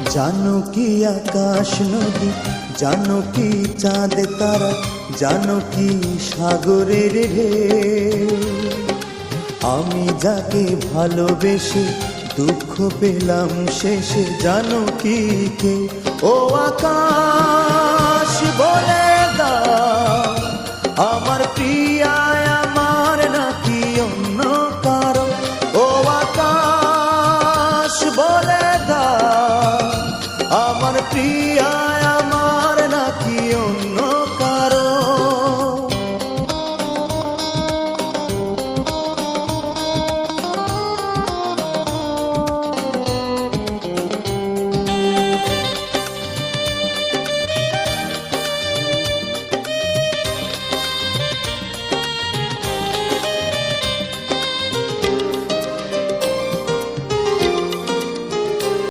জানো কি আকাশ নদী, জানো কি চাঁদ তারা, জানো কি সাগরের ঢেউ, আমি যাকে ভালোবেসে দুঃখ পেলাম শেষে, জানো কি কে? ও আকাশ বলে দাও, আমার প্রিয়া আমার নাকি অন্য কারো? ও আকাশ বলে দাও, আমার প্রিয়া